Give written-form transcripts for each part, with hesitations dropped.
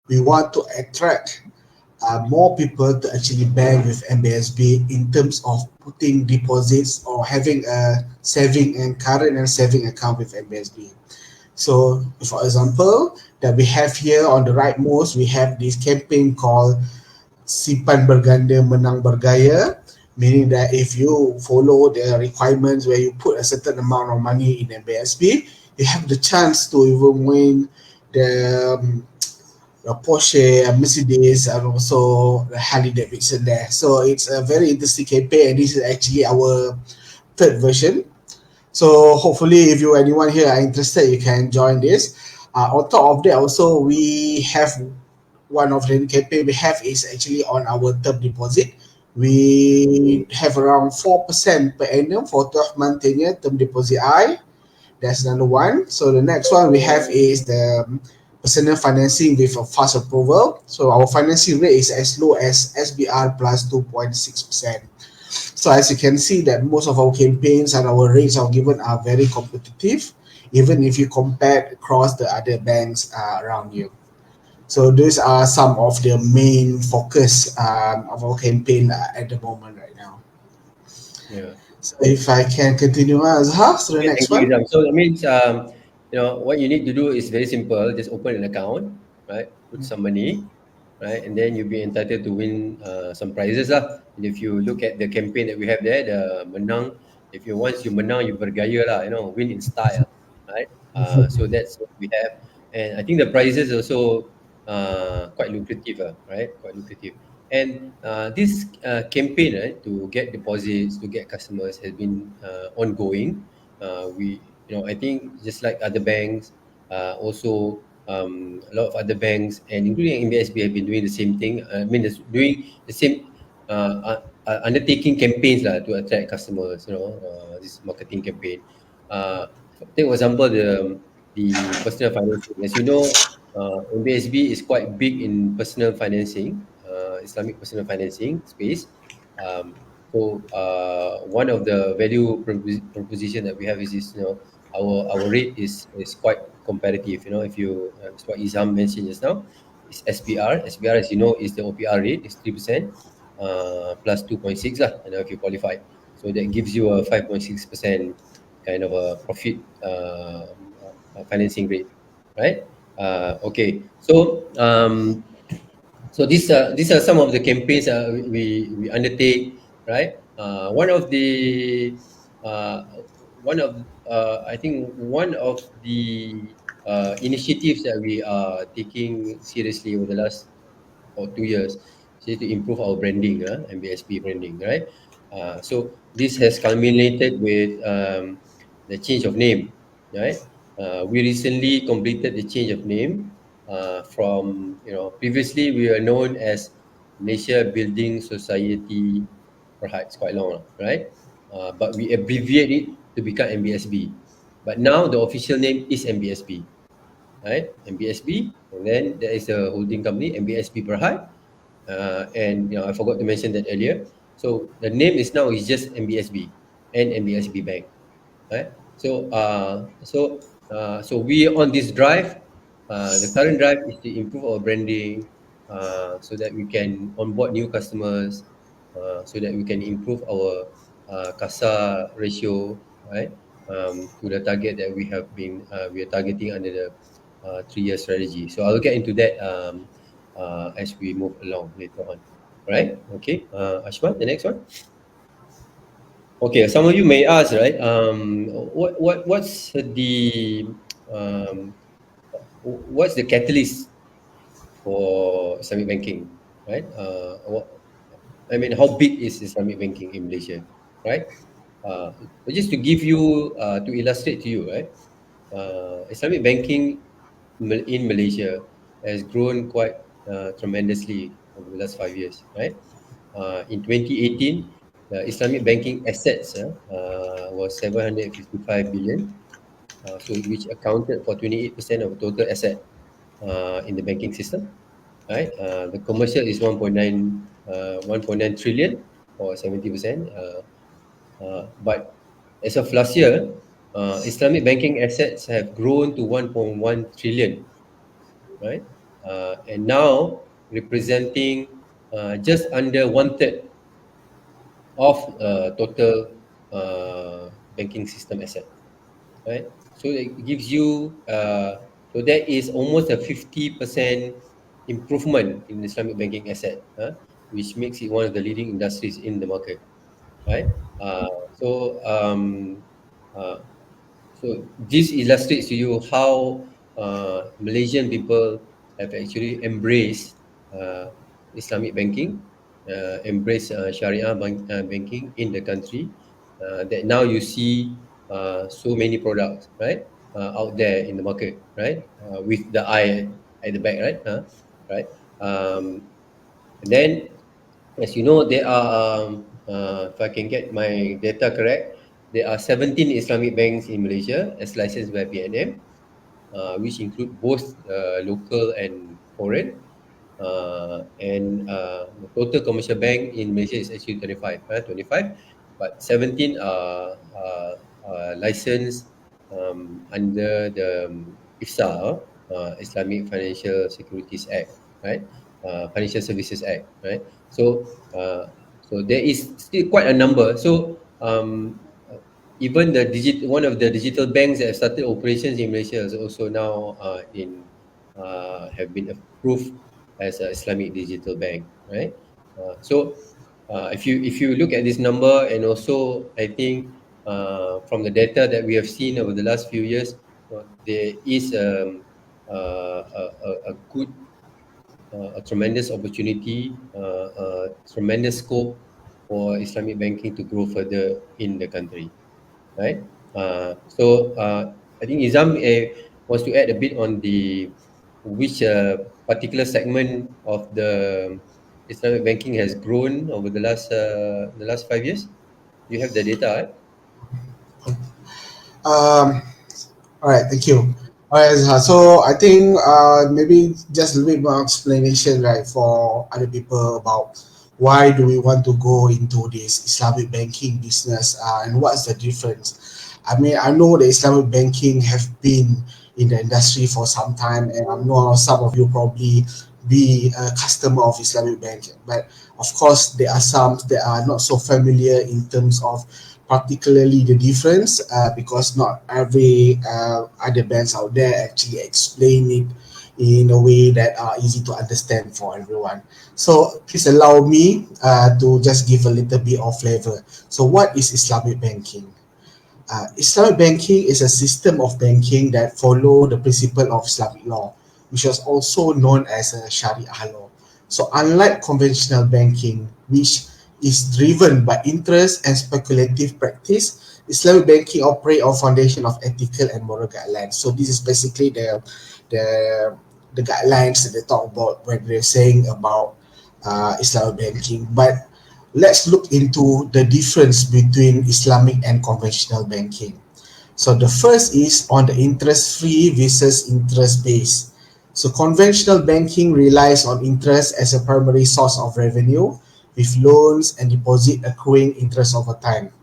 we want to attract more people to actually bank with MBSB in terms of putting deposits or having a saving and current and saving account with MBSB. So, for example, that we have here on the rightmost, we have this campaign called Simpan Berganda Menang Bergaya, meaning that if you follow the requirements where you put a certain amount of money in MBSB, you have the chance to even win the Porsche, a Mercedes, and also the Harley Davidson there. So it's a very interesting campaign, and this is actually our third version. So hopefully, if you anyone here are interested, you can join this. On top of that, also we have one of the campaign we have is actually on our term deposit. We have around 4% per annum for 12-month tenure term deposit I. That's another one. So the next one we have is the personal financing with a fast approval. So our financing rate is as low as SBR plus 2.6%. So as you can see that most of our campaigns and our rates are given are very competitive, even if you compare across the other banks around you. So those are some of the main focus of our campaign at the moment right now. Yeah. So if I can continue, Azhar, to the Okay, next thank you, one. Izam. So that means, what you need to do is very simple. Just open an account, right? Put some money, right? And then you'll be entitled to win some prizes lah. And if you look at the campaign that we have there, the Menang, if you once you Menang, you bergaya lah, win in style, right? So that's what we have. And I think the prizes also quite lucrative, right? Quite lucrative. And this campaign, right, to get deposits, to get customers, has been ongoing. I think just like other banks, also a lot of other banks, and including MBSB, have been doing the same thing. I mean, doing the same undertaking campaigns lah to attract customers. This marketing campaign. Take for example the personal financing. As you know, MBSB is quite big in personal financing, Islamic personal financing space. Um, so one of the value proposition that we have is this, our rate is quite competitive. If you it's what Izam mentioned just now, it's SPR. SPR, as you know, is the OPR rate is 3%, plus 2.6 lah. If you qualify, so that gives you a 5.6% kind of a profit financing rate, right? Okay, so these are some of the campaigns we undertake, right? Uh, one of I think one of the initiatives that we are taking seriously over the last or 2 years is to improve our branding, MBSB branding, right? So this has culminated with the change of name, right? We recently completed the change of name from, previously we were known as Malaysia Building Society. Perhaps quite long, right? But we abbreviate it to become MBSB. But now the official name is MBSB, right? MBSB, and then there is a holding company, MBSB Berhad, and I forgot to mention that earlier. So the name is now is just MBSB and MBSB Bank, right? So we on this drive. The current drive is to improve our branding, so that we can onboard new customers, so that we can improve our CASA ratio, right? To the target that we are targeting under the 3-year strategy. So I'll get into that as we move along later on. Right? Okay. Ashman, the next one. Okay, some of you may ask, right? Um, what's the catalyst for Islamic banking, right? How big is Islamic banking in Malaysia, right? Just to give you, to illustrate to you, right? Islamic banking in Malaysia has grown quite tremendously over the last 5 years, right? In 2018, the Islamic banking assets was 755 billion, so which accounted for 28% of total asset in the banking system, right? The commercial is 1.9 trillion, or 70%. But as of last year, Islamic banking assets have grown to 1.1 trillion, right? and now representing just under one third of total banking system asset, right? So it gives you, so that is almost a 50% improvement in Islamic banking asset, which makes it one of the leading industries in the market, right? So uh, so this illustrates to you how Malaysian people have actually embraced Islamic banking, embraced banking in the country. That now you see so many products, right, out there in the market, right, with the eye at the back, right, right. And then, as you know, there are, if I can get my data correct, there are 17 Islamic banks in Malaysia as licensed by PNM, which include both local and foreign. And the total commercial bank in Malaysia is actually 25, but 17 are licensed under the IFSA, Islamic Financial Securities Act, right? Financial Services Act, right? So there is still quite a number. So even one of the digital banks that have started operations in Malaysia is also now have been approved as an Islamic digital bank, right? If you look at this number, and also I think from the data that we have seen over the last few years, there is a good, a tremendous opportunity, tremendous scope for Islamic banking to grow further in the country, right? I think Izam wants to add a bit on the which particular segment of the Islamic banking has grown over the last 5 years. You have the data, right? Um, all right, thank you. All right, so I think maybe just a little bit more explanation, right, for other people about why do we want to go into this Islamic banking business and what's the difference. I mean, I know the Islamic banking have been in the industry for some time, and I know some of you probably be a customer of Islamic bank, but of course there are some that are not so familiar in terms of particularly the difference because not every other bands out there actually explain it in a way that are easy to understand for everyone. So please allow me to just give a little bit of flavor. So what is Islamic banking? Islamic banking is a system of banking that follow the principle of Islamic law, which is also known as a Sharia law. So unlike conventional banking, which is driven by interest and speculative practice, Islamic banking operate on foundation of ethical and moral guidelines. So this is basically the the guidelines that they talk about when they're saying about Islamic banking. But let's look into the difference between Islamic and conventional banking. So the first is on the interest-free versus interest-based. So conventional banking relies on interest as a primary source of revenue, with loans and deposit accruing interest over time.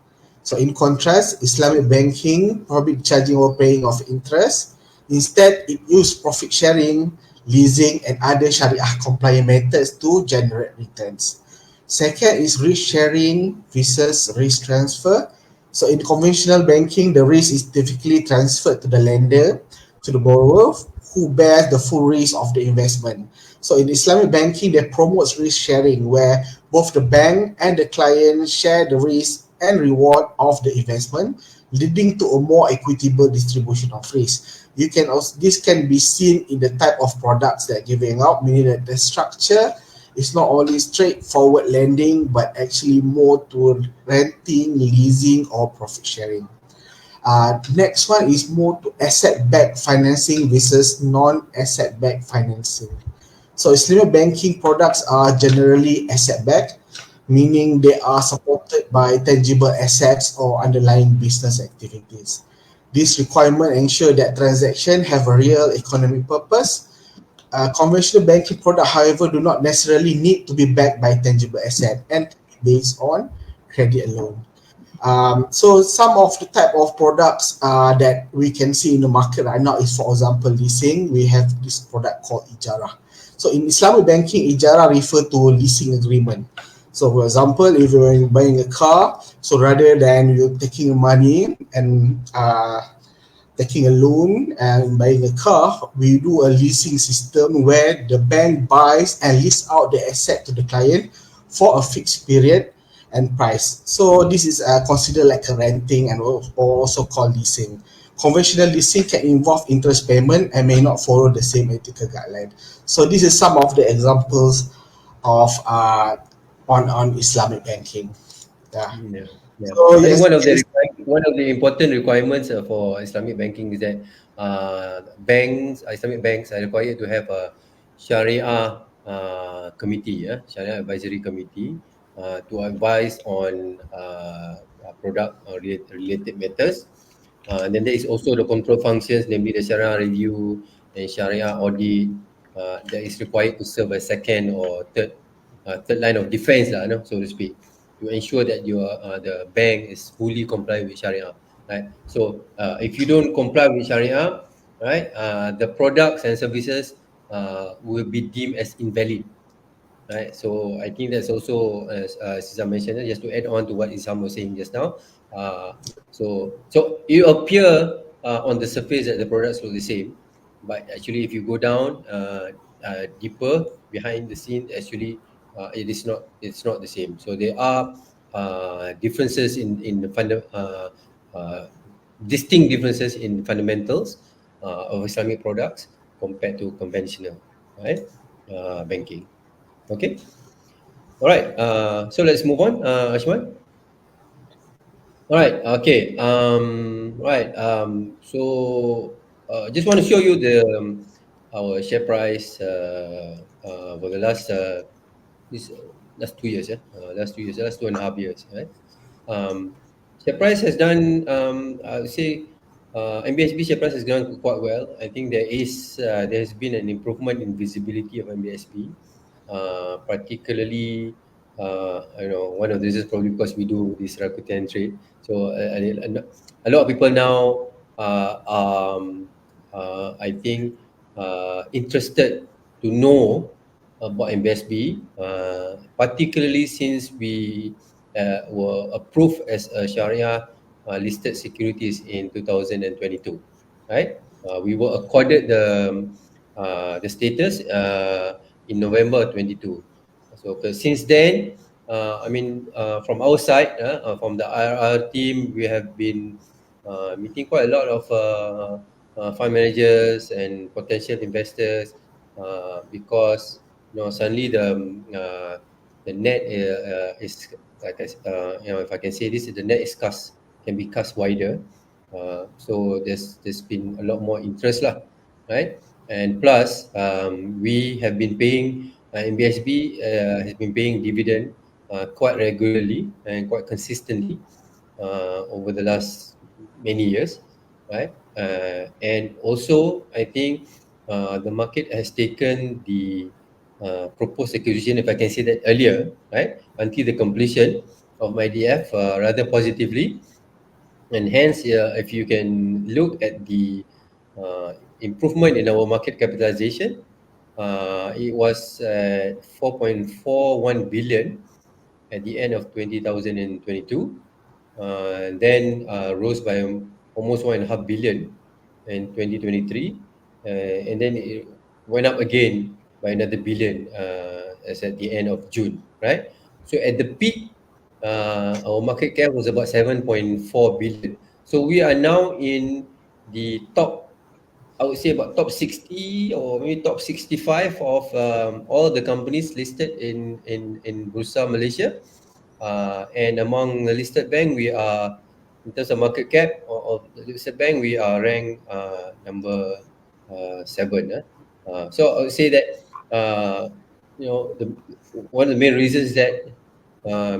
So in contrast, Islamic banking probably charging or paying of interest. Instead, it used profit sharing, leasing, and other Sharia compliant methods to generate returns. Second is risk sharing versus risk transfer. So in conventional banking, the risk is typically transferred to the lender, to the borrower, who bears the full risk of the investment. So in Islamic banking, they promote risk sharing, where both the bank and the client share the risk and reward of the investment, leading to a more equitable distribution of risk. You can also this can be seen in the type of products they're giving out, meaning that the structure is not only straightforward lending, but actually more to renting, leasing, or profit sharing. Next one is more to asset-backed financing versus non-asset-backed financing. So Islamic banking products are generally asset-backed, meaning they are supported by tangible assets or underlying business activities. This requirement ensure that transactions have a real economic purpose. Conventional banking products, however, do not necessarily need to be backed by tangible asset and based on credit alone. So some of the type of products that we can see in the market right now is, for example, leasing. We have this product called Ijara. So in Islamic banking, ijara refer to leasing agreement. So for example, if you're buying a car, so rather than you taking money and taking a loan and buying a car, we do a leasing system where the bank buys and lease out the asset to the client for a fixed period and price. So this is considered like a renting and also called leasing. Conventional leasing can involve interest payment and may not follow the same ethical guideline. So this is some of the examples of on Islamic banking. Yeah. Yeah, yeah. So I think yes, one of the important requirements for Islamic banking is that Islamic banks are required to have a Sharia committee, Sharia advisory committee, to advise on product related matters. And then there is also the control functions, namely the Sharia review and Sharia audit, that is required to serve as second or third line of defense, lah, so to speak, to ensure that the bank is fully compliant with Sharia, right? So if you don't comply with Sharia, right, the products and services will be deemed as invalid, right? So I think that's also, as Isam mentioned, just to add on to what Isam was saying just now. Uh, so it appear on the surface that the products look the same, but actually, if you go down deeper behind the scene, actually, it's not the same. So there are differences in the uh, distinct differences in fundamentals of Islamic products compared to conventional, right, banking. Okay. All right. So let's move on, Ashman. All right. Okay. Right. Just want to show you the our share price for the this last 2 years. Yeah. Last 2.5 years. Right. Share price has done. I would say MBSB share price has done quite well. I think there has been an improvement in visibility of MBSB, particularly one of this is probably because we do this Rakuten trade. So a lot of people now I think interested to know about MBSB, particularly since we were approved as a Sharia listed securities in 2022, right? We were accorded the status in November 22. So 'cause since then, from our side, from the IRR team, we have been meeting quite a lot of fund managers and potential investors, because suddenly the net is like if I can say this, the net is cast can be cast wider. So there's been a lot more interest lah, right? And plus, we have been paying MBSB has been paying dividend quite regularly and quite consistently over the last many years, right? And also, I think the market has taken the proposed acquisition, if I can say that earlier, right, until the completion of my DF rather positively. And hence, if you can look at the improvement in our market capitalization, it was at 4.41 billion at the end of 2022, then rose by almost 1.5 billion in 2023, and then it went up again by another billion as at the end of June, right? So at the peak, our market cap was about 7.4 billion. So we are now in the top, I would say about top 60 or maybe top 65 of all the companies listed in Bursa Malaysia. And among the listed bank, we are, in terms of market cap of the listed bank, we are ranked number seven. So I would say that the one of the main reasons that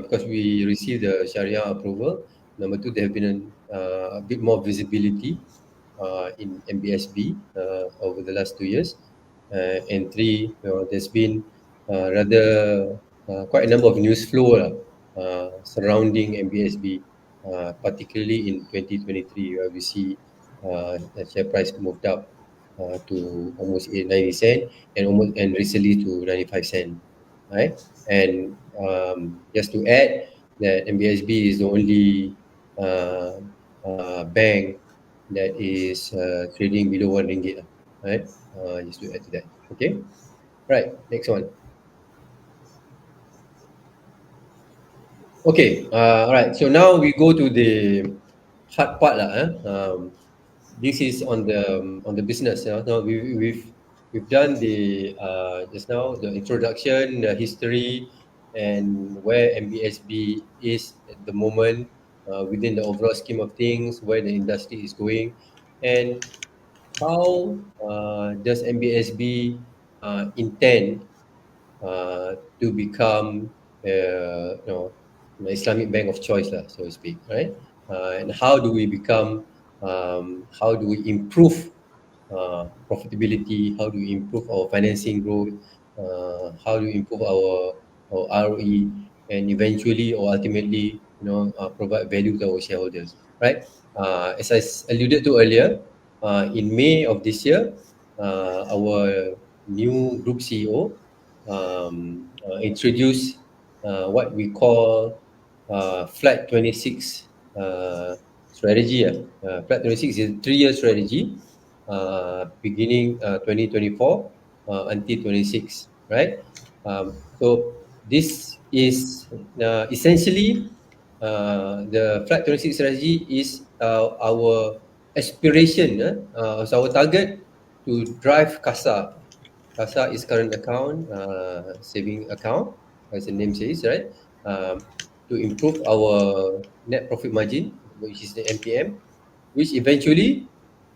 because we received the Sharia approval. Number two, there have been a bit more visibility in MBSB over the last 2 years. And three, there's been rather quite a number of news flow surrounding MBSB, particularly in 2023, where we see the share price moved up to almost 90 cent, and almost and recently to 95 cent, right? And just to add that MBSB is the only uh, bank that is trading below RM 1, right? Just to add to that. Okay, right. Next one. Okay, all right. So now we go to the hard part lah. This is on the business. Now we've done the just now the introduction, the history, and where MBSB is at the moment within the overall scheme of things, where the industry is going, and how does MBSB intend to become an Islamic bank of choice, lah, so to speak, right? And how do we become, how do we improve profitability? How do we improve our financing growth? How do we improve our ROE, and eventually or ultimately, provide value to our shareholders, right? As alluded to earlier, in May of this year, our new group CEO introduce what we call Flat 26 strategy. Flat 26 is a 3-year strategy beginning 2024 until 26, right? So this is essentially the Flat 26 strategy is our aspiration, so our target to drive CASA. CASA is current account, saving account, as the name says, right? To improve our net profit margin, which is the NPM, which eventually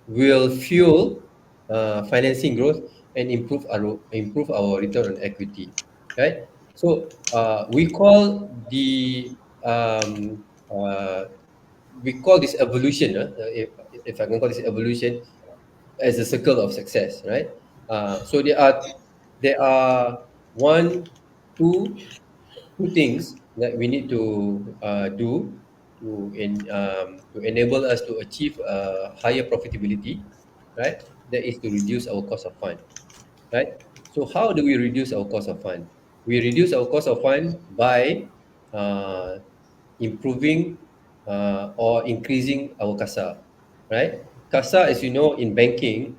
will fuel financing growth and improve our return on equity, right? So we call this evolution, if I can call this evolution, as a circle of success, right? So there are one, two, two things that we need to do to enable us to achieve higher profitability, right? That is to reduce our cost of fund, right? So how do we reduce our cost of fund? We reduce our cost of fund by uh, improving or increasing our CASA, right? CASA, as you know, in banking,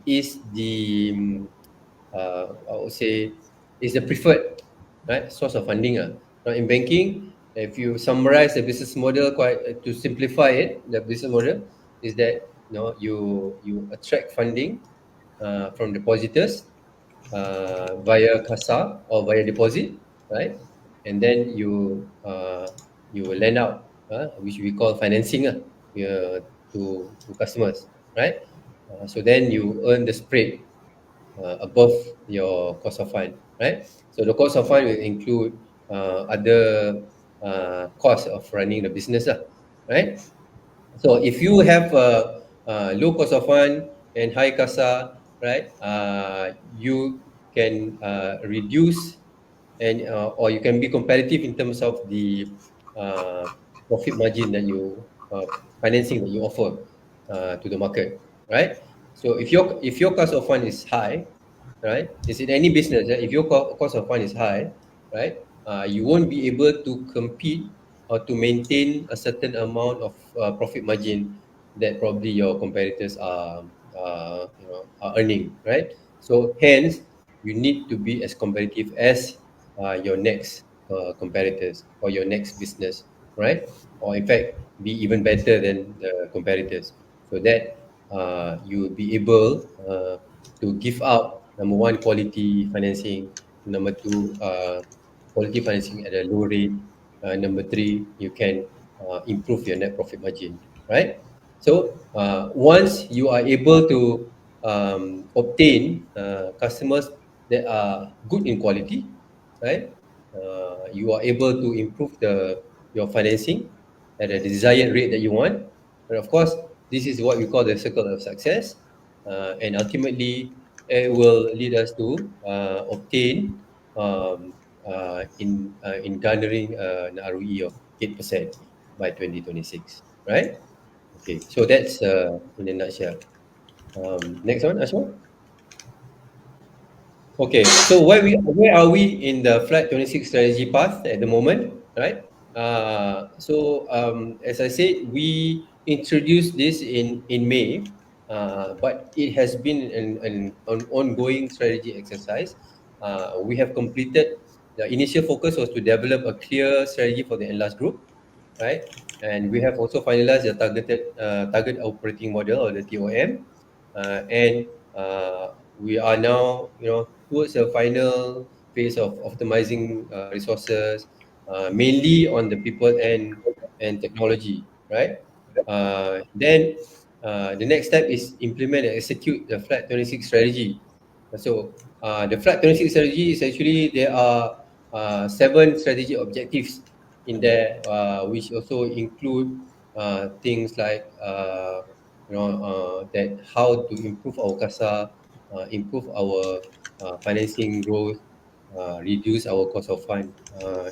is I would say, is the preferred, right, source of funding. Now, in banking, if you summarize the business model quite to simplify it, the business model is that you attract funding from depositors via CASA or via deposit, right? And then you will lend out, which we call financing, to customers, right? So then you earn the spread above your cost of fund, right? So the cost of fund will include other costs of running the business, right? So if you have a low cost of fund and high CASA, right, you can reduce and or you can be competitive in terms of the uh, profit margin that you financing that you offer to the market, right? So if your cost of fund is high, right, is in any business, if your cost of fund is high, right, you won't be able to compete or to maintain a certain amount of profit margin that probably your competitors are earning, right? So hence you need to be as competitive as your next competitors or your next business, right? Or in fact, be even better than the competitors, so that you will be able to give out, number one, quality financing, number two, quality financing at a low rate, number three, you can improve your net profit margin, right? So once you are able to obtain customers that are good in quality, right? You are able to improve your financing at a desired rate that you want, and of course, this is what we call the circle of success, and ultimately, it will lead us to obtain in garnering an ROE of 8% by 2026, right? Okay, so that's in a nutshell. Next one, Ashwa. Okay, so where are we in the Flight 26 strategy path at the moment, right? As I said, we introduced this in May, but it has been an ongoing strategy exercise. We have completed the initial focus was to develop a clear strategy for the enlarged group, right? And we have also finalized the target operating model or the TOM, and we are now, towards the final phase of optimizing resources, mainly on the people and technology, right? Then the next step is implement and execute the Flat 26 strategy. The Flat 26 strategy is actually there are seven strategic objectives in there, which also include things like that how to improve our CASA, improve our financing growth, reduce our cost of fund,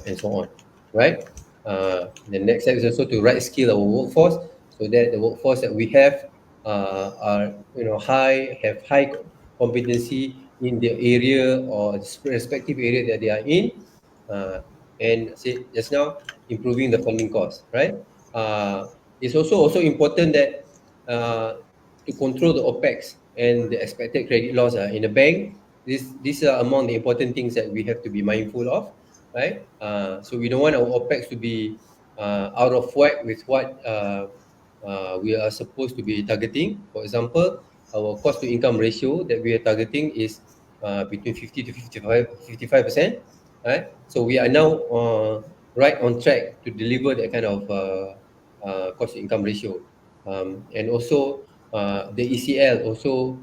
and so on, right? The next step is also to right skill our workforce so that the workforce that we have are have high competency in the area or respective area that they are in, uh, and say just now improving the funding cost, right? It's also important that to control the OPEX and the expected credit loss in the bank. These are among the important things that we have to be mindful of, right? So we don't want our OPEX to be out of whack with what we are supposed to be targeting. For example, our cost to income ratio that we are targeting is between 50 to 55%, right? So we are now right on track to deliver that kind of cost to income ratio. And also the ECL also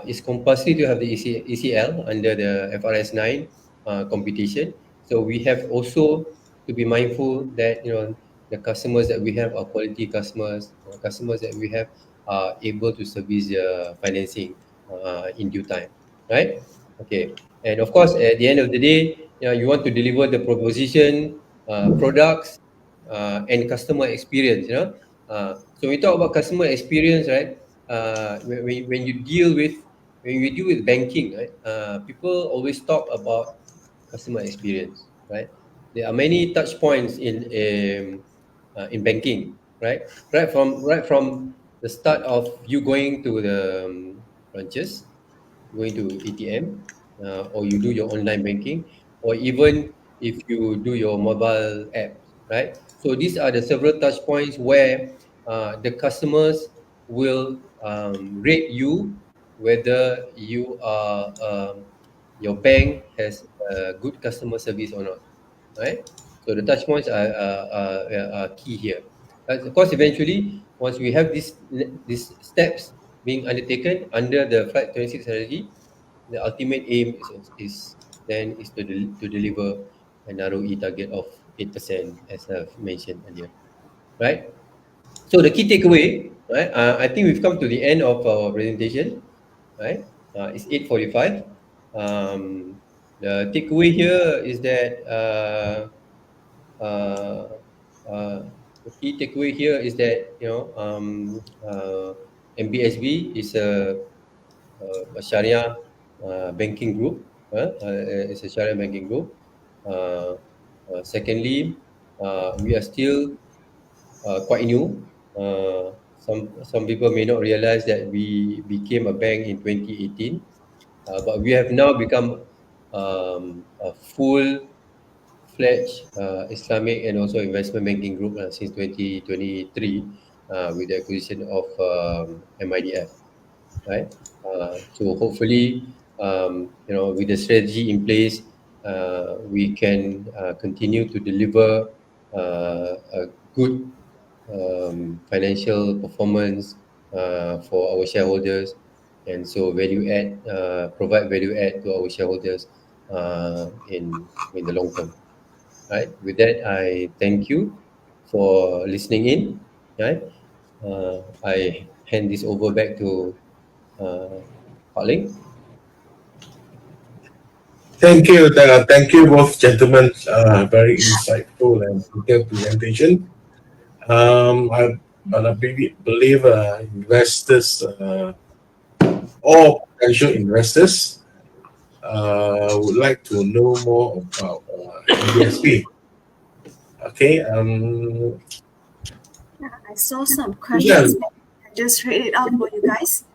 is compulsory to have the ECL under the FRS 9 computation. So we have also to be mindful that the customers that we have are quality customers, customers that we have are able to service their financing in due time, right? Okay, and of course, at the end of the day, you want to deliver the proposition, products, and customer experience. So we talk about customer experience, right? When you deal with when we deal with banking, right? People always talk about customer experience, right? There are many touch points in banking, right? Right from the start of you going to the branches, going to ATM, or you do your online banking, or even if you do your mobile app, right? So these are the several touch points where the customers will rate you whether your bank has good customer service or not, right? So the touch points are key here. Of course, eventually, once we have these steps being undertaken under the Flight 26 strategy, the ultimate aim is to deliver an ROE target of 8%, as I've mentioned earlier, right? So the key takeaway, right? I think we've come to the end of our presentation, right? It's 8:45. The takeaway here is that uh, uh, the key takeaway here is that MBSB is a Sharia banking group. It's a Sharia banking group. Uh, Secondly, we are still quite new. Some people may not realize that we became a bank in 2018, but we have now become a full-fledged Islamic and also investment banking group since 2023 with the acquisition of MIDF, right? So hopefully, with the strategy in place, we can continue to deliver a good financial performance for our shareholders, and so provide value add to our shareholders in the long term. Right. With that, I thank you for listening in. Right. I hand this over back to uh, Pak Ling. Thank you both gentlemen. Very insightful and detailed presentation. I believe investors or potential investors would like to know more about MBSB. Okay. Yeah, I saw some Yeah. questions. I just read it out for you guys.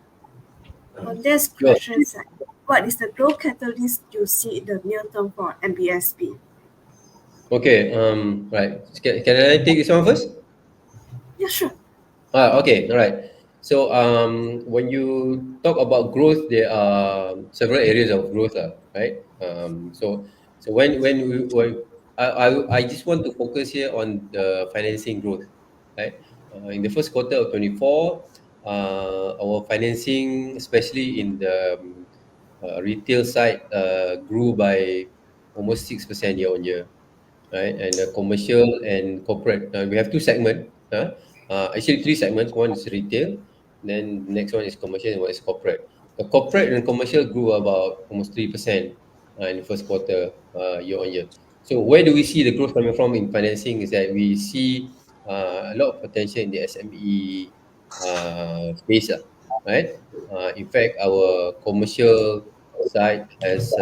On this Sure. question, what is the growth catalyst you see in the near term for MBSB? Okay. Right. Can I take this one first? Yeah, sure. Okay, all right. So when you talk about growth, there are several areas of growth, right? When I just want to focus here on the financing growth, right? In the first quarter of 24, our financing, especially in the retail side, grew by almost 6% year on year, right? And commercial and corporate. We have two segments. Actually, three segments. One is retail, then the next one is commercial, and one is corporate. The corporate and commercial grew about almost 3% in the first quarter, year on year. So where do we see the growth coming from in financing? Is that we see a lot of potential in the SME space, right? In fact, our commercial side has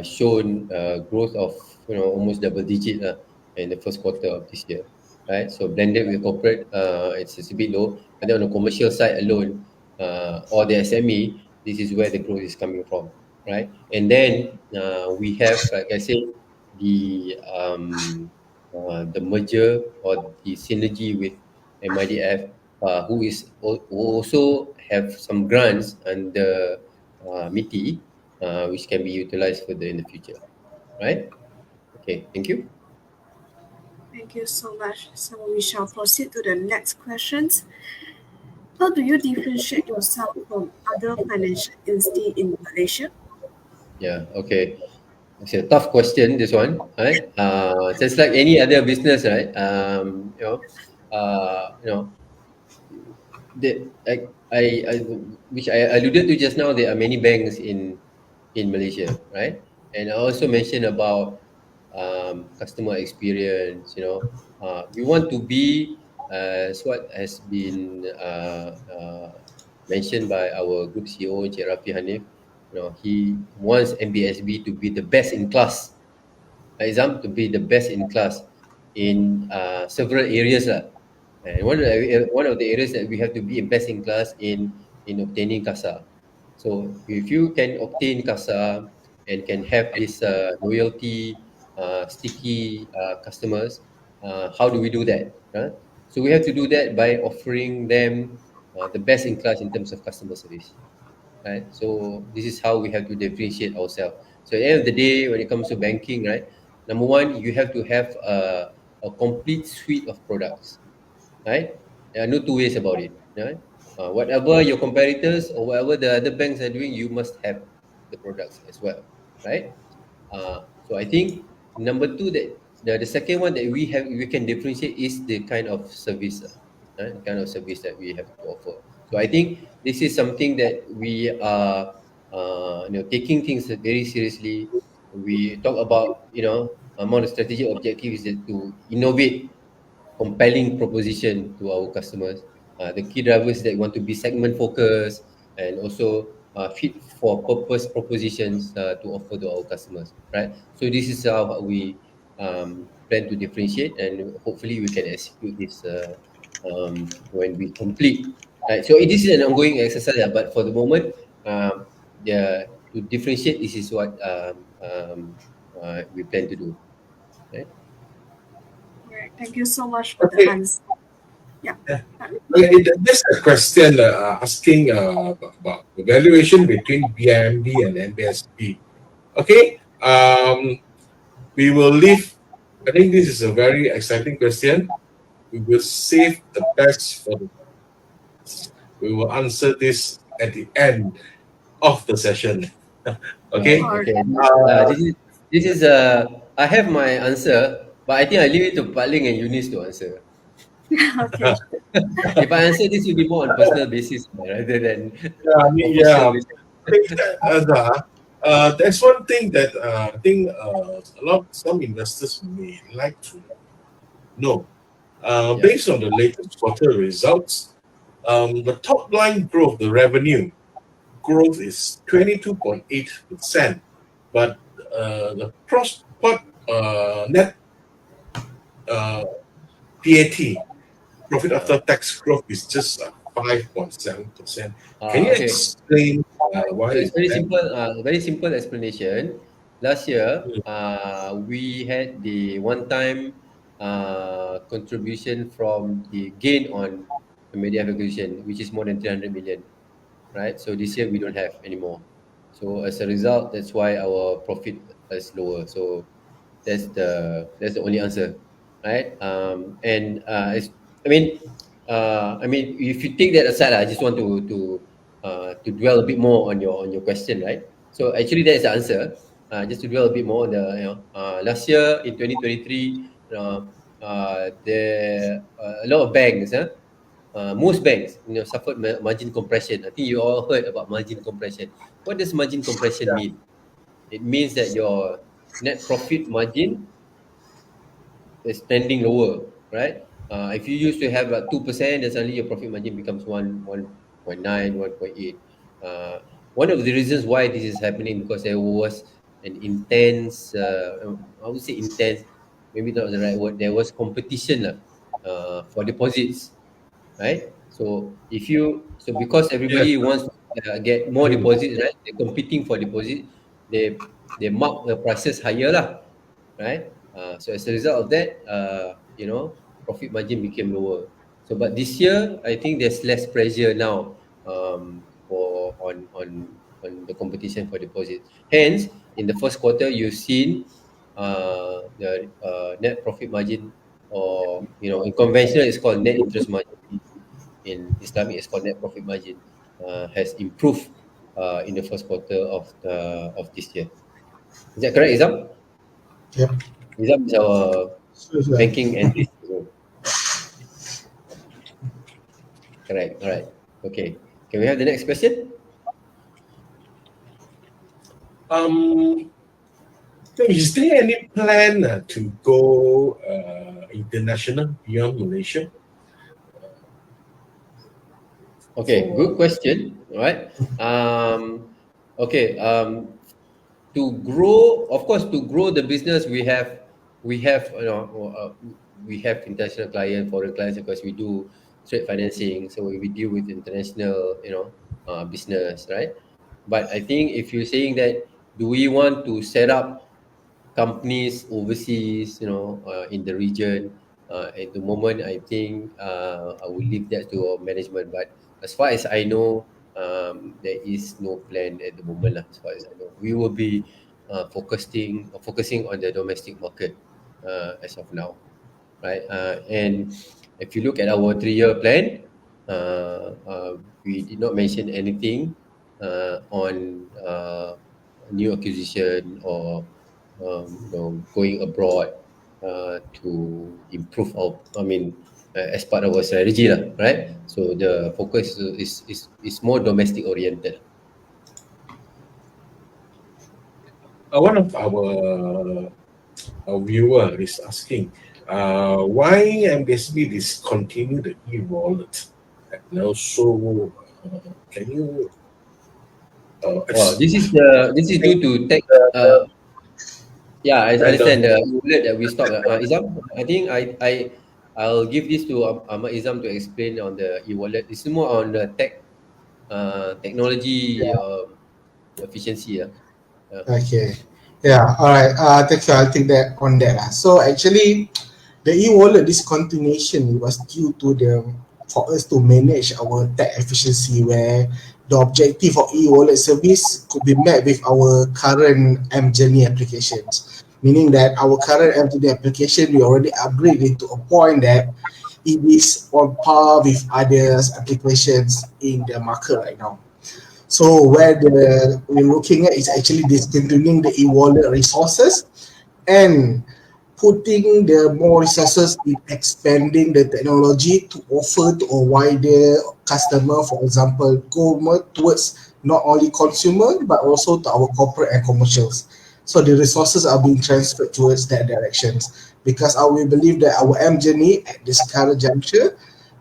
shown growth of almost double digit in the first quarter of this year, right? So blended with corporate, it's a bit low, but then on the commercial side alone, or the SME, this is where the growth is coming from, right? And then we have, like I said, the merger or the synergy with MIDF, who also have some grants under MITI, which can be utilized further in the future, right? Okay, thank you. Thank you so much. So we shall proceed to the next questions. How do you differentiate yourself from other financial institutions in Malaysia? Yeah, okay. It's a tough question, this one, right? Just like any other business, right? You know, the I which I alluded to just now, there are many banks in Malaysia, right? And I also mentioned about customer experience. We want to be as what has been mentioned by our group CEO, Encik Rafi Hanif. He wants MBSB to be the best in class, exam to be the best in class in several areas lah. And one of the areas that we have to be best in class in obtaining CASA. So if you can obtain CASA and can have this loyalty, sticky customers, how do we do that? So we have to do that by offering them the best in class in terms of customer service, right? So this is how we have to differentiate ourselves. So at the end of the day, when it comes to banking, right, number one, you have to have a complete suite of products, right? There are no two ways about it, right? Whatever your competitors or whatever the other banks are doing, you must have the products as well, right? So I think number two, that the second one that we can differentiate is the kind of service, right? The kind of service that we have to offer. So I think this is something that we are taking things very seriously. We talk about among the strategic objective is that to innovate compelling proposition to our customers. The key drivers that want to be segment focused and also fit for purpose propositions to offer to our customers, right? So this is how we plan to differentiate, and hopefully we can execute this when we complete. Right? So this is an ongoing exercise, but for the moment, to differentiate, this is what we plan to do. Right? All right. Thank you so much for the Okay. answer. Yeah. There's a question asking about the valuation between BIMB and MBSB. Okay. We will leave. I think this is a very exciting question. We will save the best for the. We will answer this at the end of the session. Okay. All right. Okay. Uh, This is I have my answer, but I think I leave it to Patling and Eunice to answer. Okay. If I answer this, will be more on personal basis rather than yeah, I mean, official yeah. basis. I think that, that's one thing that I think some investors may like to know. Yeah. Based on the latest quarter results, The top line growth, the revenue growth is 22.8%, but the net uh, PAT, profit Uh, after tax growth, is just 5.7%. Can you okay. explain why So is it's very that? simple. Very simple explanation. Last year, Mm. we had the one-time contribution from the gain on the media acquisition, which is more than 300 million, right? So this year we don't have anymore. So as a result, that's why our profit is lower. So that's the only answer, right? I mean, if you take that aside, I just want to dwell a bit more on your question, right? So actually, that is the answer. Just to dwell a bit more on the last year in 2023, there a lot of banks, most banks, suffered margin compression. I think you all heard about margin compression. What does margin compression mean? It means that your net profit margin is trending lower, right? If you used to have like 2%, then suddenly your profit margin becomes 1.9, 1.8. One of the reasons why this is happening because there was an intense, I would say intense, maybe not the right word. There was competition for deposits, right? So because Yes. everybody wants to get more Mm. deposits, right? They're competing for deposit. They mark the prices higher lah, right? So as a result of that, profit margin became lower. So but this year, I think there's less pressure now for on the competition for deposits. Hence, in the first quarter, you've seen the net profit margin, or in conventional it's called net interest margin. In Islamic, it's called net profit margin. Has improved in the first quarter of this year. Is that correct, Izam? Yep. Izam is our So, banking analyst. Correct. All right. Okay. Can we have the next question? Um, so is there any plan to go international beyond Malaysia? Okay. For Good question. All right. Okay. To grow, of course, to grow the business, we have we have international clients, foreign clients, because we do trade financing, so we deal with international business, right? But I think if you're saying that, do we want to set up companies overseas, in the region? At the moment, I think I will leave that to our management. But as far as I know, there is no plan at the moment, lah. As far as I know, we will be focusing on the domestic market as of now, right? And if you look at our 3-year plan, we did not mention anything on new acquisition or going abroad to improve our. I mean, as part of our strategy, lah, right? So the focus is more domestic oriented. one of our viewer is asking, why MBSB discontinue the e-wallet? And also, can you Well, this is due to tech. Yeah, I better? understand the wallet that we stopped. Izam, I think I'll give this to Ahmad Izam to explain on the e-wallet. It's more on the technology efficiency. okay. Yeah. All right. Thank you. I'll take that on that. So actually, the e-wallet discontinuation was due to for us to manage our tech efficiency, where the objective of e-wallet service could be met with our current M Journey applications. Meaning that our current M Journey application, we already upgraded to a point that it is on par with others applications in the market right now. So where we're looking at is actually discontinuing the e-wallet resources and putting the more resources in expanding the technology to offer to a wider customer. For example, go more towards not only consumer but also to our corporate and commercials. So the resources are being transferred towards that directions because we believe that our M journey at this current juncture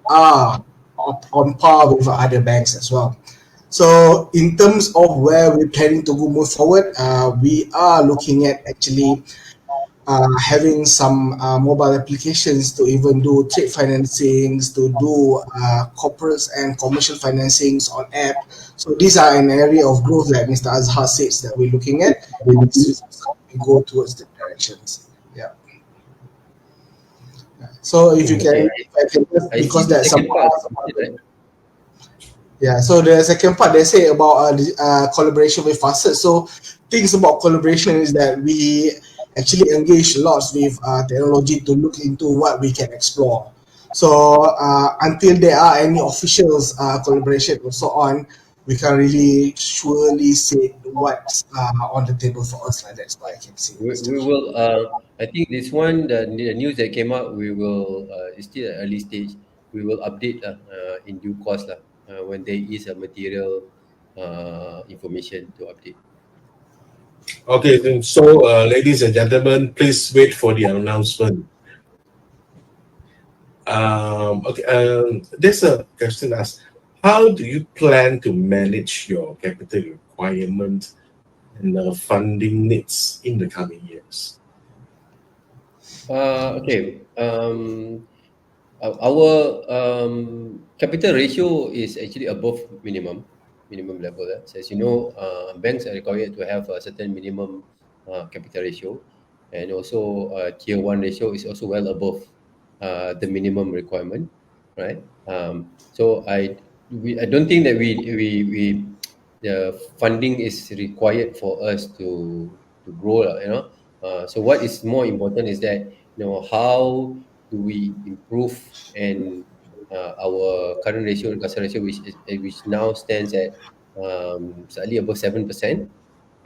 are on par with other banks as well. So in terms of where we're planning to go move forward, we are looking at actually having some mobile applications to even do trade financings, to do corporates and commercial financings on app. So these are an area of growth, like Mr. Azhar says, that we're looking at, and this is how we go towards the directions. Yeah. So if you Okay, can, if I can just, I see because the there's some second part. Right? yeah, so the second part they say about collaboration with Facet. So things about collaboration is that we actually engage lots with technology to look into what we can explore. So until there are any officials collaboration or so on, we can really surely say what's on the table for us. Like that's what I can say, Mr. We will. I think this one, the news that came out, we will. It's still at early stage. We will update in due course when there is a material information to update. Okay, then, so ladies and gentlemen, please wait for the announcement. Okay, there's a question asked: how do you plan to manage your capital requirement and funding needs in the coming years? Okay. Our capital ratio is actually above minimum level. So as you know, banks are required to have a certain minimum capital ratio, and also tier one ratio is also well above the minimum requirement, right? So I don't think that we the funding is required for us to grow, so what is more important is that, how do we improve and our current ratio, CASA ratio, which now stands at slightly above 7%.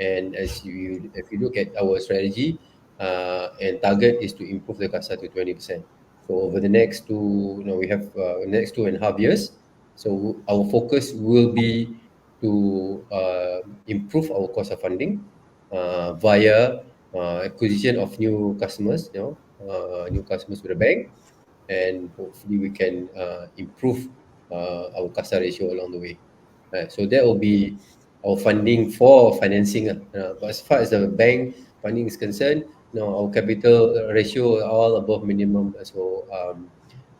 And if you look at our strategy and target is to improve the CASA to 20%. So over the next we have next 2.5 years. So our focus will be to improve our cost of funding via acquisition of new customers, new customers to the bank, and hopefully we can improve our CASA ratio along the way. Right, so that will be our funding for financing. But as far as the bank funding is concerned, our capital ratio are all above minimum. So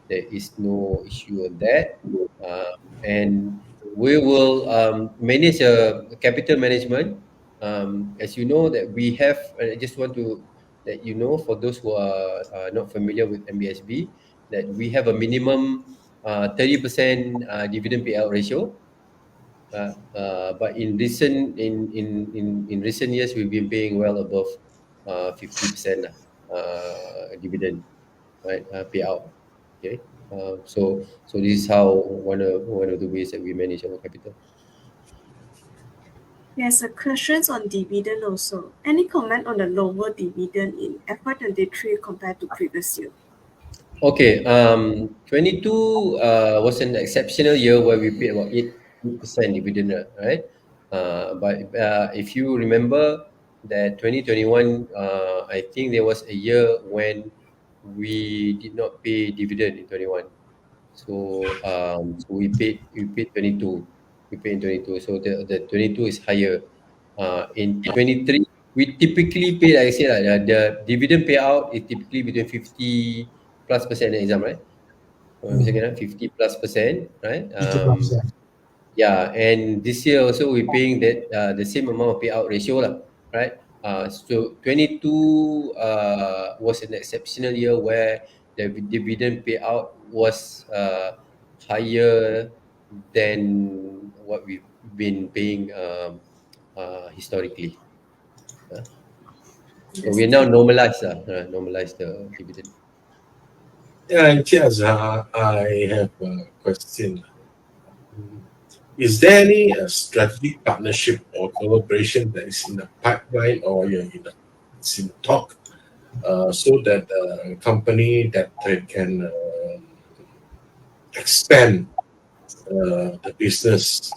there is no issue on that. And we will manage capital management. As you know that we have, and I just want to let you know, for those who are not familiar with MBSB, that we have a minimum 30% dividend payout ratio. But in recent years, we've been paying well above 50% dividend, right? Payout. Okay. So this is how one of the ways that we manage our capital. There's a questions on dividend also. Any comment on the lower dividend in FY23 compared to previous year? Okay. 22 was an exceptional year where we paid about 8% dividend, right? But if you remember that 2021, I think there was a year when we did not pay dividend in 21. So we paid 22. We paid in 22. So the 22 is higher. In 23, we typically pay, like I said, the dividend payout is typically between 50 plus percent, exam, right? Misalkan 50 plus percent, right? 50%. Yeah, and this year also we're paying that the same amount of payout ratio lah, right? So 22 was an exceptional year where the dividend payout was higher than what we've been paying historically. So we now Understood. normalize the dividend. Yeah, yes, I have a question. Is there any strategic partnership or collaboration that is in the pipeline or it's in talk, so that a company that they can expand the business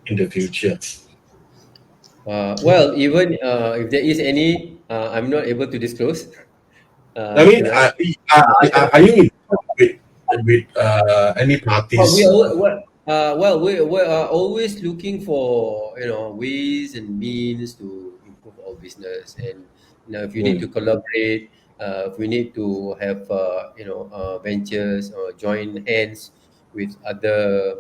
in the future? Well, even if there is any, I'm not able to disclose I mean, tonight. are you in talk with with any Well, we parties? are we are always looking for ways and means to improve our business, and if we need Mm. to collaborate, if we need to have ventures or join hands with other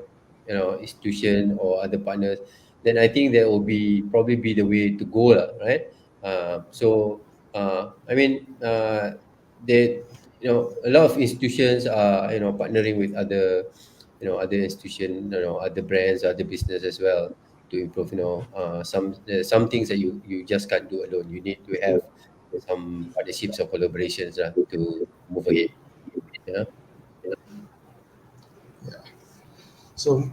institution or other partners, then I think that will probably be the way to go, lah, right? So I mean, they a lot of institutions are partnering with other institution, other brands, other business as well, to improve. Some things that you just can't do alone. You need to have some partnerships or collaborations to move ahead. Yeah. So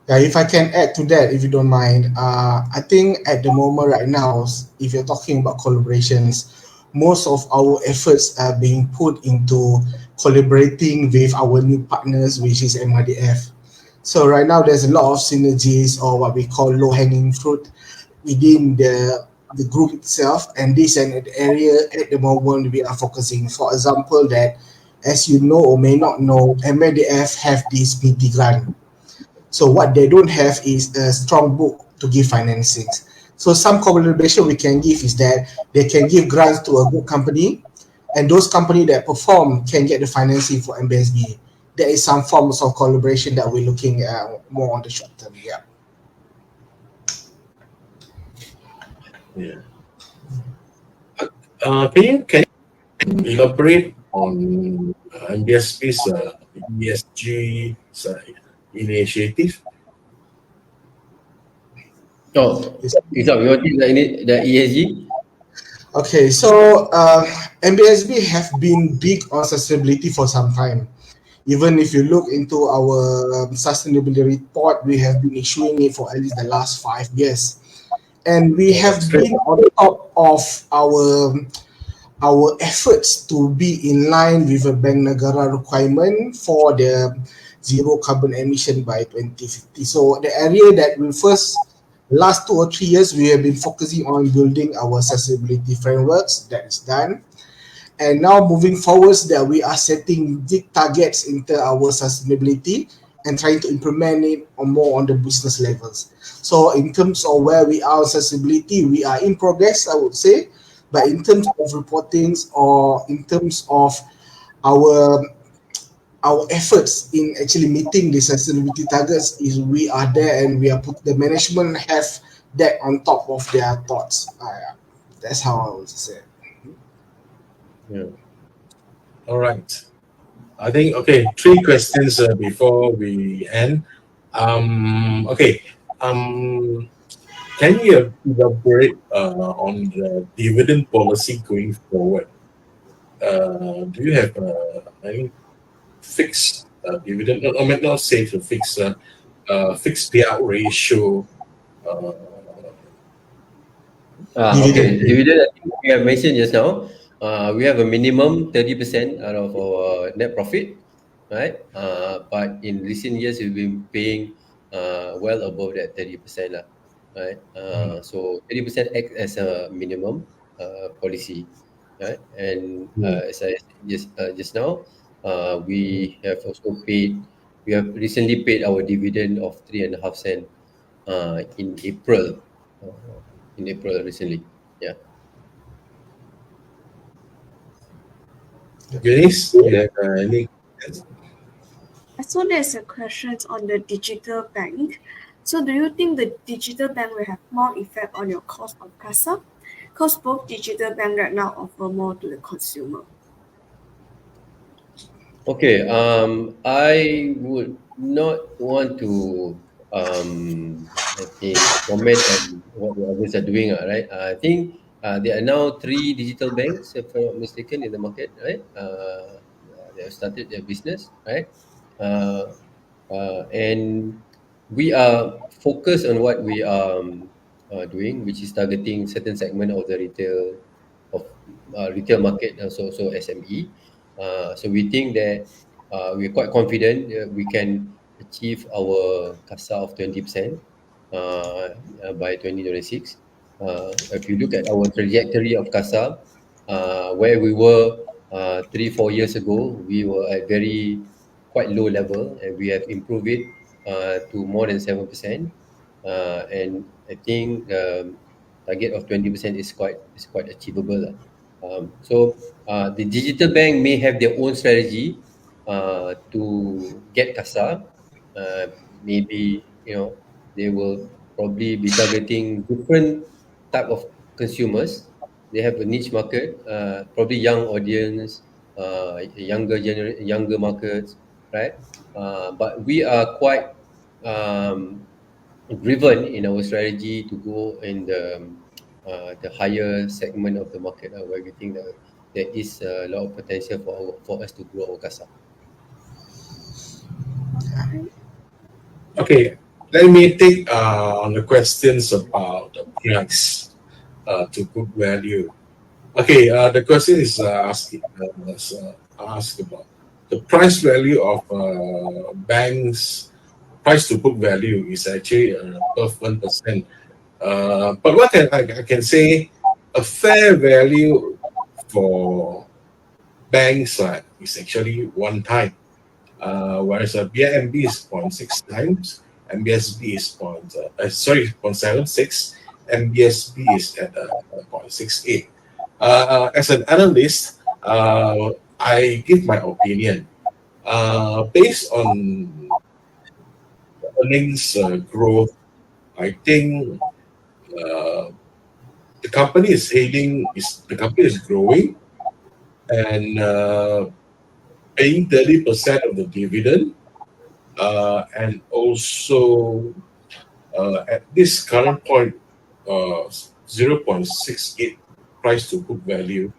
yeah, if I can add to that, if you don't mind, I think at the moment right now, if you're talking about collaborations, most of our efforts are being put into collaborating with our new partners, which is MRDF. So right now, there's a lot of synergies or what we call low-hanging fruit within the group itself, and this is an area at the moment we are focusing. For example, that as you know or may not know, MRDF have this PT grant. So what they don't have is a strong book to give financing. So some collaboration we can give is that they can give grants to a good company, and those company that perform can get the financing for MBSB. There is some forms of collaboration that we're looking at more on the short term. Yeah. Yeah. Can you elaborate on MBSP's ESG initiative? Oh, Yes. is that your team, the ESG? Okay, so MBSB have been big on sustainability for some time. Even if you look into our sustainability report, we have been issuing it for at least the last 5 years, and we Oh, that's have great. been on top of our efforts to be in line with a Bank Negara requirement for the zero carbon emission by 2050. So the area that we first last 2 or 3 years we have been focusing on building our accessibility frameworks. That is done, and now moving forwards that we are setting big targets into our sustainability and trying to implement it on more on the business levels. So in terms of where we are on sustainability, we are in progress, I would say. But in terms of reportings or in terms of our our efforts in actually meeting the sustainability targets, is we are there, and we are put the management have that on top of their thoughts. That's how I would say. Yeah. All right. I think, okay, three questions before we end. Okay. Um, can you elaborate on the dividend policy going forward? Do you have any fixed dividend? I mean, not say to fixed payout ratio. Uh, Dividend. Okay. Dividend, I think we have mentioned just now. We have a minimum 30% out of our net profit, right? But in recent years, we've been paying well above that 30%, lah, right? So 30% acts as a minimum policy, right? And as I said just now, we have recently paid our dividend of 3.5 cent in April. In April recently. Yeah. Eunice, you have any questions? So there's a question on the digital bank. So do you think the digital bank will have more effect on your cost of CASA? Because both digital bank right now offer more to the consumer. Okay. I would not want to I think comment on what the others are doing. Right. I think there are now three digital banks, if I'm not mistaken, in the market. Right. They have started their business. Right. Uh, and we are focused on what we are doing, which is targeting certain segment of the retail market, so SME. So we think that we're quite confident we can achieve our CASA of 20% by 2026. If you look at our trajectory of CASA, where we were 3-4 years ago, we were at very quite low level, and we have improved it to more than 7%. And I think target of 20% is quite achievable lah. So the digital bank may have their own strategy to get CASA. Maybe they will probably be targeting different type of consumers. They have a niche market, probably young audience, younger markets, right? But we are quite um, driven in our strategy to go in the higher segment of the market, where we think that there is a lot of potential for us to grow our CASA. Okay, let me take on the questions about the price to book value. Okay, the question is asked about the price value of banks. Price to book value is actually above 1%. But what I can say, a fair value for banks is actually 1 time, whereas a BNB is 0.6 times, MBSB is 0.76, MBSB is at 0.68. As an analyst, I give my opinion. Based on earnings growth, I think the company is growing and paying 30% of the dividend, and also at this current point, 0.68 price to book value,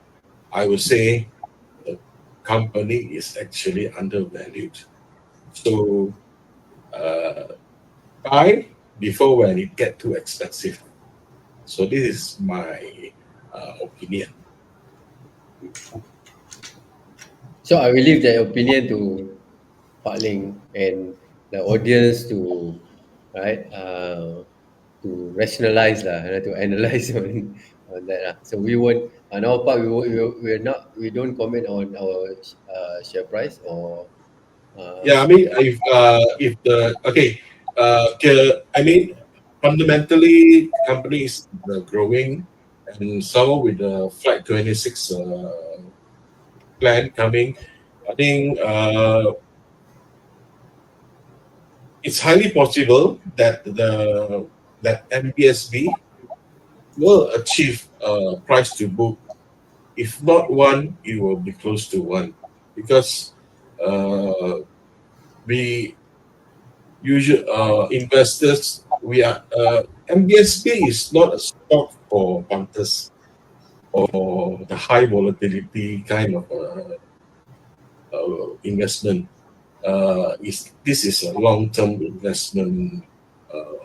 I would say the company is actually undervalued. So buy before when it get too expensive. So this is my opinion. So I will leave that opinion to Pak Ling and the audience to to rationalize lah, to analyze on that lah. So we won't on our part, we don't comment on our share price or Yeah, I mean, if the okay, I mean, fundamentally, companies are growing, and some with the Flight 26 plan coming, I think it's highly possible that that MBSB will achieve price to book. If not one, it will be close to one, because we usual investors, we are MBSB is not a stock for punters or the high volatility kind of investment. This is a long-term investment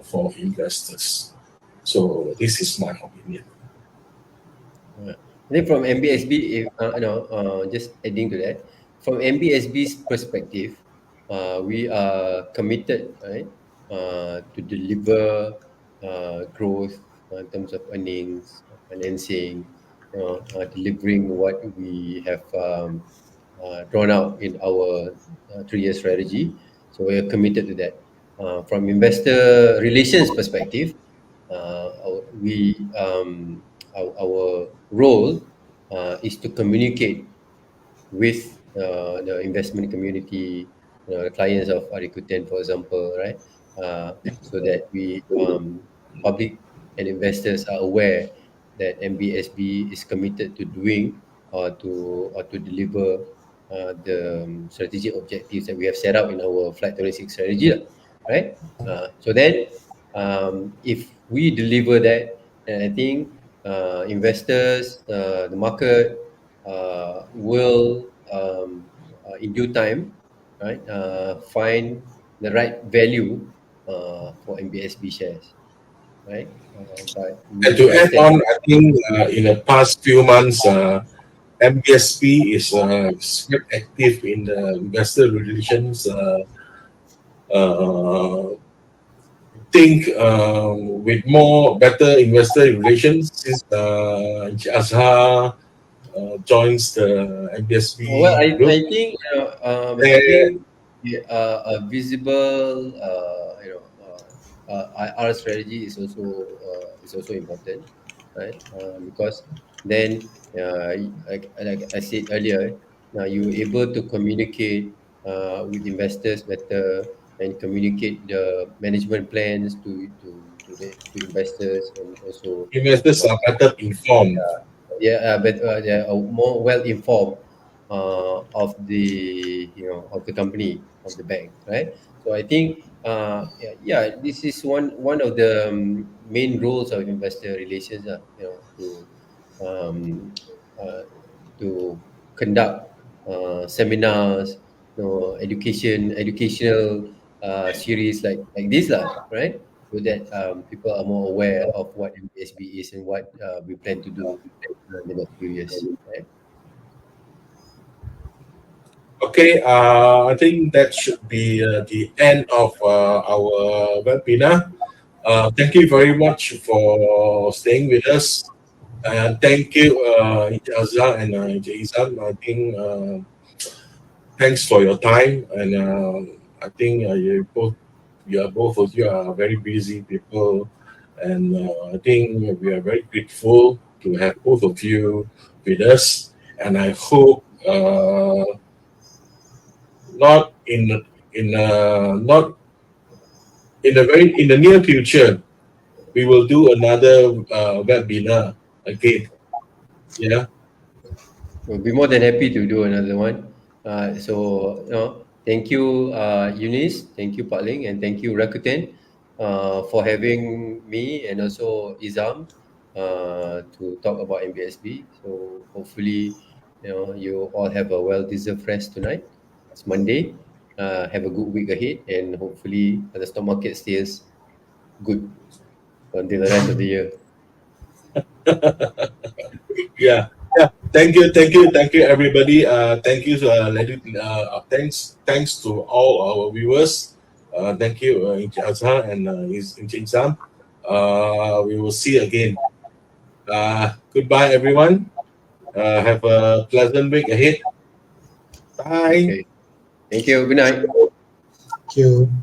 for investors. So this is my opinion. I think from MBSB, if, just adding to that, from MBSB's perspective, we are committed, right, to deliver growth in terms of earnings, financing, delivering what we have drawn out in our 3-year strategy. So we are committed to that. From investor relations perspective, our role is to communicate with the investment community, the clients of Rakuten, for example, right? So that we public and investors are aware that MBSB is committed to doing or to deliver the strategic objectives that we have set out in our Flight 26 strategy, right? So then, if we deliver that, then I think investors, the market will, in due time, right, find the right value for MBSB shares, right? But And we to add understand. on, I think in the past few months, MBSB is quite active in the investor relations. Think with more better investor relations since Azhar joins the Well, MBSB I group. think And having a visible IR strategy is also important, right? Because then like I said earlier, now you're able to communicate with investors better and communicate the management plans to investors, and also investors uh, are better informed. but they are more well informed of the of the company, of the bank, right? So I think this is one of the main roles of investor relations, um, uh, to conduct seminars, educational series like this lah, right? So that people are more aware of what MBSB is and what we plan to do in the next few years, right? Okay, I think that should be the end of our webinar. Thank you very much for staying with us. And thank you, Encik Azhar and Encik Izam. I think thanks for your time. And I think both of you are very busy people. And I think we are very grateful to have both of you with us. And I hope not not in the near future we will do another webinar again. Yeah. We'll be more than happy to do another one. Thank you, Eunice. Thank you, Pak Ling, and thank you, Rakuten, for having me and also Izam to talk about MBSB. So hopefully, you all have a well-deserved rest tonight. It's Monday. Have a good week ahead, and hopefully the stock market stays good until the rest of the year. Yeah. Yeah. Thank you, everybody. Thank you, thanks to all our viewers. Thank you, Encik Azhar and Encik Izam. We will see you again. Goodbye, everyone. Have a pleasant week ahead. Bye. Okay. Thank you. Good night. Thank you.